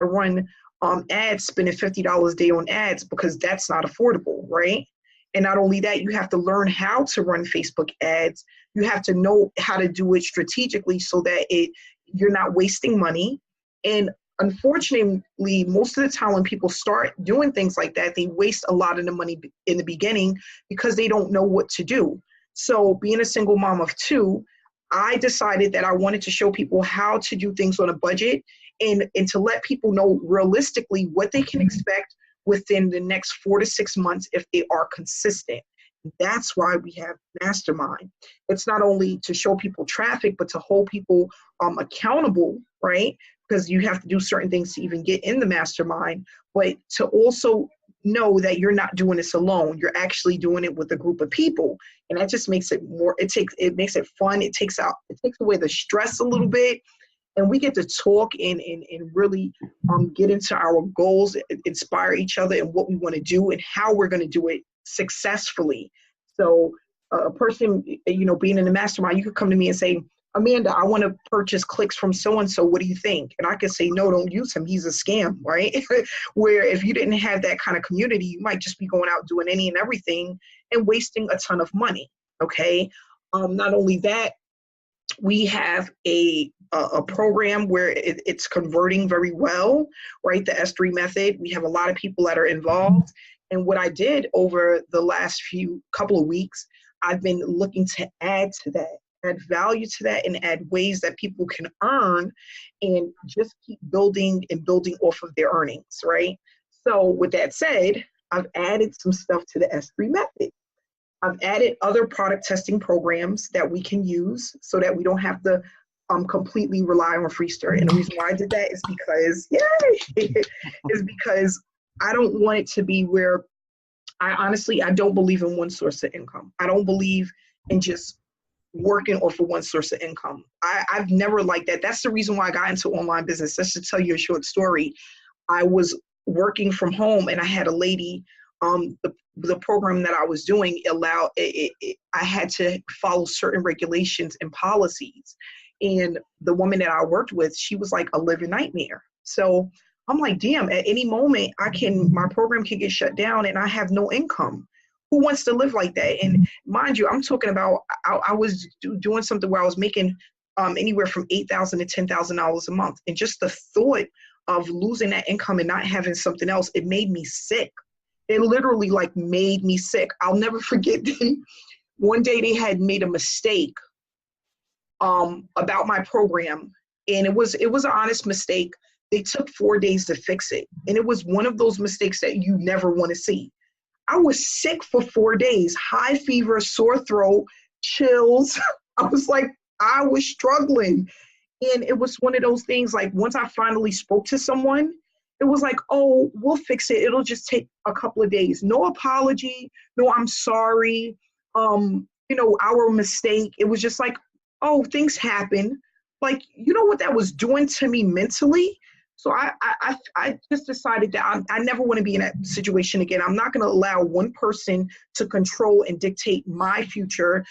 to run ads, spending $50 a day on ads, because that's not affordable, right? And not only that, you have to learn how to run Facebook ads. You have to know how to do it strategically so that you're not wasting money. And unfortunately, most of the time when people start doing things like that, they waste a lot of the money in the beginning because they don't know what to do. So being a single mom of two, I decided that I wanted to show people how to do things on a budget, and to let people know realistically what they can expect within the next 4 to 6 months if they are consistent. That's why we have Mastermind. It's not only to show people traffic, but to hold people accountable, right? Because you have to do certain things to even get in the Mastermind, but to also know that you're not doing this alone. You're actually doing it with a group of people. And that just makes it more, it makes it fun. It takes away the stress a little bit. And we get to talk and really get into our goals, inspire each other and what we want to do and how we're going to do it successfully. So a person, being in the Mastermind, you could come to me and say, Amanda, I want to purchase clicks from so-and-so. What do you think? And I could say, no, don't use him. He's a scam, right? Where if you didn't have that kind of community, you might just be going out doing any and everything and wasting a ton of money, okay? Not only that, we have a program where it's converting very well, right? The S3 method. We have a lot of people that are involved. And what I did over the last couple of weeks, I've been looking to add to that, add value to that, and add ways that people can earn and just keep building and building off of their earnings, right? So with that said, I've added some stuff to the S3 method. I've added other product testing programs that we can use so that we don't have to completely rely on Freester. And the reason why I did that is because I don't want it to be where I don't believe in one source of income. I don't believe in just working off of one source of income. I've never liked that. That's the reason why I got into online business. Just to tell you a short story. I was working from home and I had a lady, the program that I was doing I had to follow certain regulations and policies. And the woman that I worked with, she was like a living nightmare. So I'm like, damn, at any moment my program can get shut down and I have no income. Who wants to live like that? And mind you, I'm talking about, I was doing something where I was making anywhere from $8,000 to $10,000 a month. And just the thought of losing that income and not having something else, it made me sick. It literally made me sick. I'll never forget one day they had made a mistake about my program. And it was an honest mistake. They took 4 days to fix it. And it was one of those mistakes that you never want to see. I was sick for 4 days, high fever, sore throat, chills. I was struggling. And it was one of those things, once I finally spoke to someone, it was like, oh, we'll fix it. It'll just take a couple of days. No apology. No, I'm sorry. Our mistake. It was just like, oh, things happen. You know what that was doing to me mentally? So I just decided that I never want to be in that situation again. I'm not going to allow one person to control and dictate my future,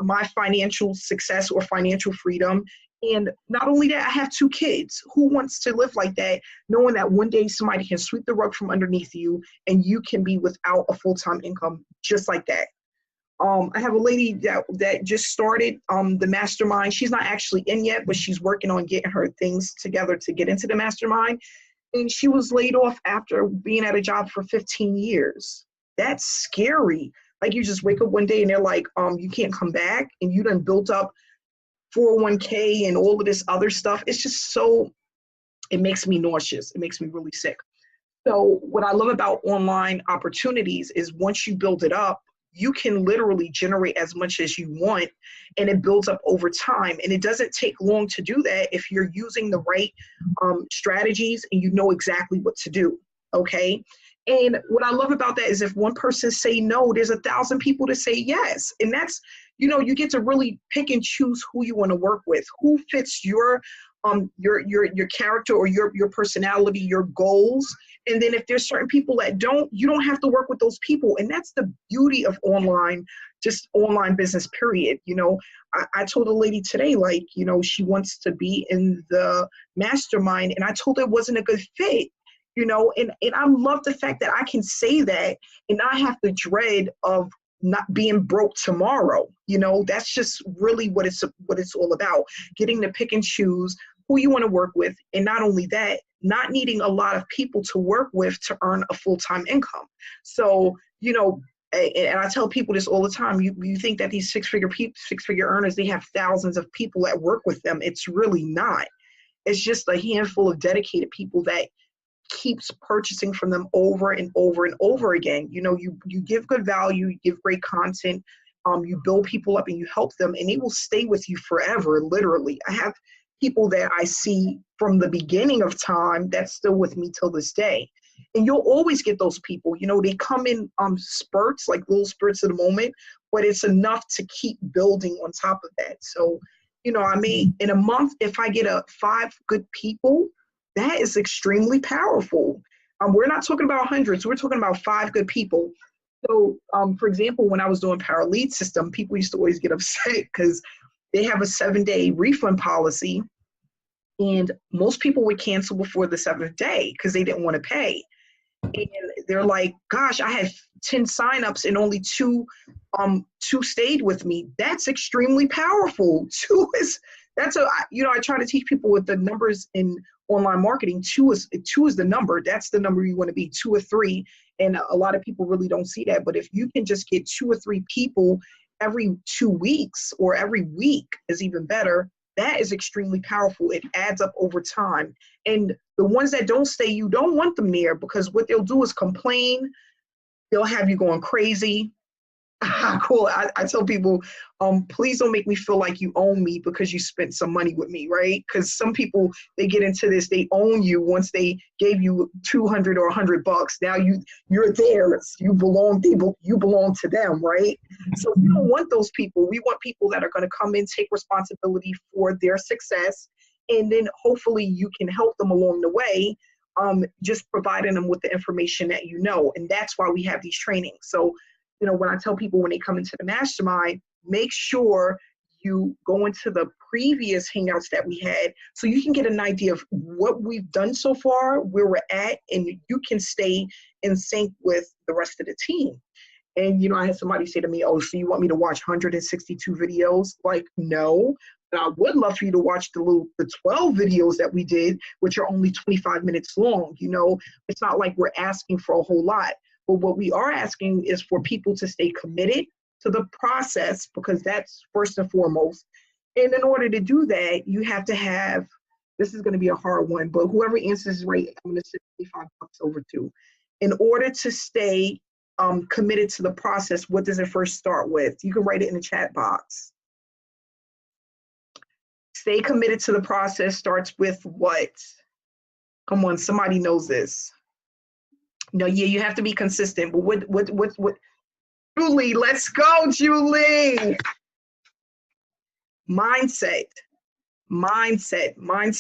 my financial success or financial freedom. And not only that, I have 2 kids. Who wants to live like that, knowing that one day somebody can sweep the rug from underneath you and you can be without a full-time income just like that? I have a lady that just started the Mastermind. She's not actually in yet, but she's working on getting her things together to get into the Mastermind. And she was laid off after being at a job for 15 years. That's scary. You just wake up one day and they're like, you can't come back, and you done built up 401k and all of this other stuff. It's just it makes me nauseous. It makes me really sick. So what I love about online opportunities is once you build it up, you can literally generate as much as you want, and it builds up over time. And it doesn't take long to do that if you're using the right strategies and you know exactly what to do, okay? And what I love about that is if one person say no, there's 1,000 people to say yes. And that's, you get to really pick and choose who you want to work with, who fits your character or your personality, your goals. And then if there's certain people that you don't have to work with those people. And that's the beauty of online just online business, period. You know, I told a lady today, like, you know, she wants to be in the mastermind, and I told her it wasn't a good fit, you know, and I love the fact that I can say that and not have the dread of not being broke tomorrow. You know, that's just really what it's all about, getting to pick and choose who you want to work with. And not only that, not needing a lot of people to work with to earn a full-time income. So, you know, and I tell people this all the time, you think that these six-figure earners, they have thousands of people that work with them. It's really not. It's just a handful of dedicated people that keeps purchasing from them over and over and over again. You know, you give good value, you give great content, you build people up and you help them, and they will stay with you forever, literally. I have people that I see from the beginning of time that's still with me till this day. And you'll always get those people, you know, they come in spurts, like little spurts of the moment, but it's enough to keep building on top of that. So, you know, I mean, in a month, if I get 5 good people, that is extremely powerful. We're not talking about hundreds, we're talking about 5 good people. So, for example, when I was doing Paralead System, people used to always get upset because they have a 7-day refund policy, and most people would cancel before the 7th day because they didn't want to pay. And they're like, gosh, I had 10 signups and only two stayed with me. That's extremely powerful. I try to teach people with the numbers in online marketing. Two is the number. That's the number you want to be, 2 or 3. And a lot of people really don't see that. But if you can just get 2 or 3 people every 2 weeks, or every week is even better, that is extremely powerful. It adds up over time. And the ones that don't stay, you don't want them there, because what they'll do is complain. They'll have you going crazy. Cool. I tell people, please don't make me feel like you own me because you spent some money with me, right? Because some people, they get into this, they own you once they gave you $200 or $100. Now you're theirs. You belong to them, right? So we don't want those people. We want people that are going to come in, take responsibility for their success, and then hopefully you can help them along the way, just providing them with the information that you know. And that's why we have these trainings. So, you know, when I tell people when they come into the mastermind, make sure you go into the previous hangouts that we had so you can get an idea of what we've done so far, where we're at, and you can stay in sync with the rest of the team. And, you know, I had somebody say to me, oh, so you want me to watch 162 videos? Like, no, but I would love for you to watch the 12 videos that we did, which are only 25 minutes long. You know, it's not like we're asking for a whole lot. But what we are asking is for people to stay committed to the process, because that's first and foremost. And in order to do that, you have to have, this is going to be a hard one, but whoever answers right, I'm going to send $55 over to. In order to stay committed to the process, what does it first start with? You can write it in the chat box. Stay committed to the process starts with what? Come on, somebody knows this. No, yeah, you have to be consistent. But what? Julie, let's go, Julie. Mindset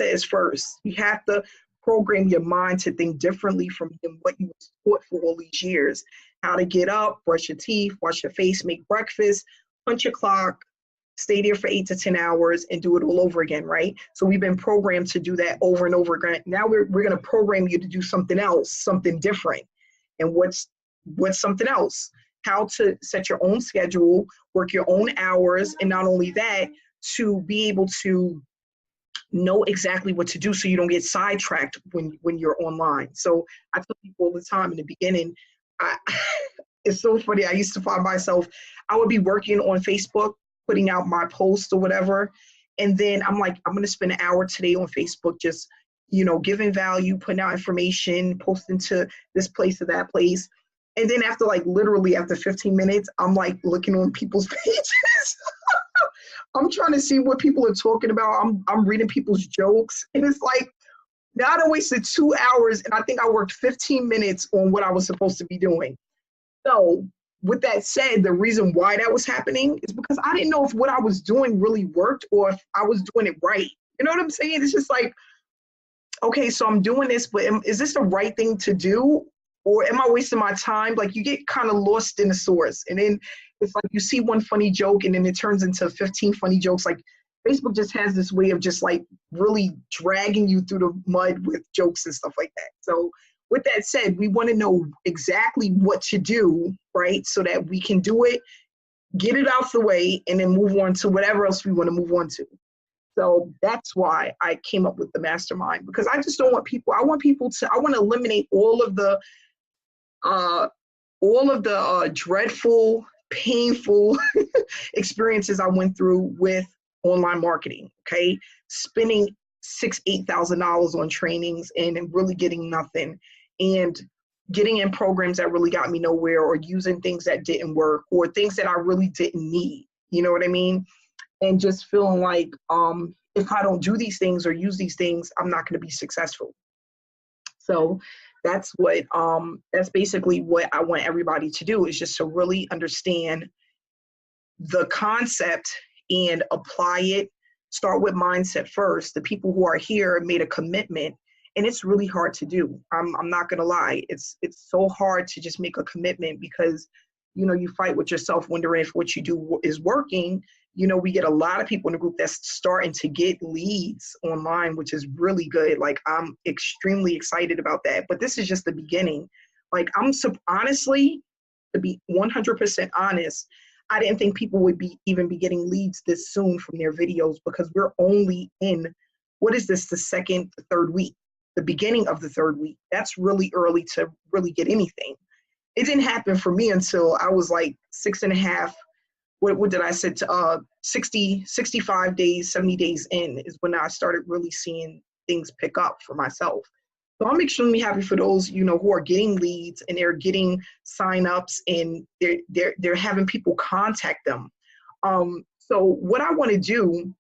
is first. You have to program your mind to think differently from what you was taught for all these years. How to get up, brush your teeth, wash your face, make breakfast, punch your clock, stay there for 8 to 10 hours, and do it all over again, right? So we've been programmed to do that over and over again. Now we're going to program you to do something else, something different. And what's something else? How to set your own schedule, work your own hours, and not only that, to be able to know exactly what to do so you don't get sidetracked when you're online. So I tell people all the time in the beginning, it's so funny. I used to find myself, I would be working on Facebook, putting out my posts or whatever. And then I'm like, I'm going to spend an hour today on Facebook, just, you know, giving value, putting out information, posting to this place or that place. And then literally after 15 minutes, I'm like looking on people's pages. I'm trying to see what people are talking about. I'm reading people's jokes. And it's like, now I wasted 2 hours and I think I worked 15 minutes on what I was supposed to be doing. So with that said, the reason why that was happening is because I didn't know if what I was doing really worked or if I was doing it right. You know what I'm saying? It's just like, okay, so I'm doing this, but is this the right thing to do? Or am I wasting my time? Like, you get kind of lost in the source. And then It's like you see one funny joke and then it turns into 15 funny jokes. Like Facebook just has this way of just like really dragging you through the mud with jokes and stuff like that. So with that said, we want to know exactly what to do, right? So that we can do it, get it out the way, and then move on to whatever else we want to move on to. So that's why I came up with the mastermind, because I just don't want people, I want to eliminate all of the dreadful, painful experiences I went through with online marketing, okay? Spending $8,000 on trainings and really getting nothing, and getting in programs that really got me nowhere, or using things that didn't work, or things that I really didn't need, you know what I mean? And just feeling like if I don't do these things or use these things, I'm not going to be successful. So that's basically what I want everybody to do, is just to really understand the concept and apply it. Start with mindset first. The people who are here made a commitment, and it's really hard to do. I'm not going to lie. It's so hard to just make a commitment, because you fight with yourself, wondering if what you do is working. We get a lot of people in the group that's starting to get leads online, which is really good. Like, I'm extremely excited about that. But this is just the beginning. Like, honestly, to be 100% honest, I didn't think people would even be getting leads this soon from their videos, because we're only in, what is this, the third week, the beginning of the third week. That's really early to really get anything. It didn't happen for me until I was like 6.5, what did I say, 60, 65 days, 70 days in is when I started really seeing things pick up for myself. So I'm extremely happy for those, who are getting leads and they're getting signups, and they're having people contact them. So what I want to do,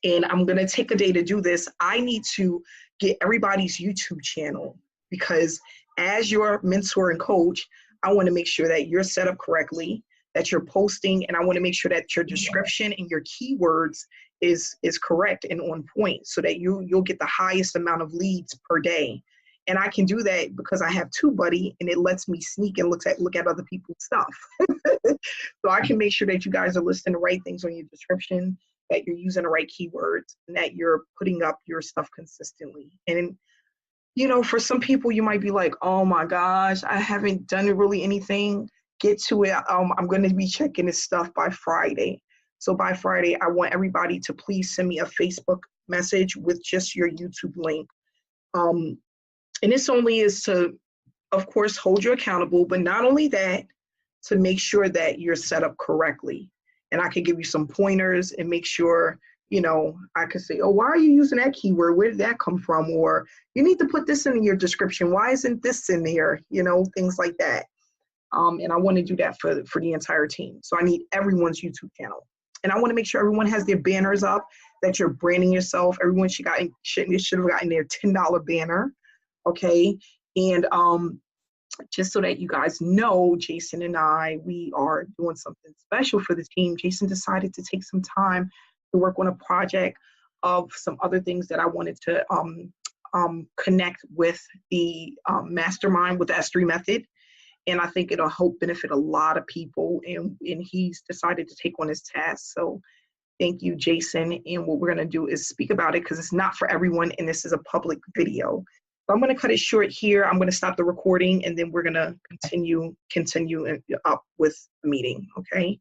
and I'm going to take a day to do this, I need to get everybody's YouTube channel, because as your mentor and coach, I want to make sure that you're set up correctly, that you're posting, and I want to make sure that your description and your keywords is correct and on point, so that you'll get the highest amount of leads per day. And I can do that because I have TubeBuddy, and it lets me sneak and look at other people's stuff. So I can make sure that you guys are listing the right things on your description, that you're using the right keywords, and that you're putting up your stuff consistently. And for some people, you might be like, oh my gosh, I haven't done really anything. Get to it. I'm going to be checking this stuff by Friday. So by Friday, I want everybody to please send me a Facebook message with just your YouTube link. And this only is to, of course, hold you accountable, but not only that, to make sure that you're set up correctly. And I can give you some pointers and make sure, I could say, oh, why are you using that keyword? Where did that come from? Or you need to put this in your description. Why isn't this in there? Things like that. And I want to do that for the entire team. So I need everyone's YouTube channel. And I want to make sure everyone has their banners up, that you're branding yourself. Everyone should have gotten their $10 banner. Okay. And just so that you guys know, Jason and I, we are doing something special for the team. Jason decided to take some time to work on a project of some other things that I wanted to connect with the mastermind with the S3 method. And I think it'll help benefit a lot of people. And he's decided to take on this task. So thank you, Jason. And what we're going to do is speak about it, because it's not for everyone, and this is a public video. So I'm going to cut it short here. I'm going to stop the recording, and then we're going to continue up with the meeting. Okay.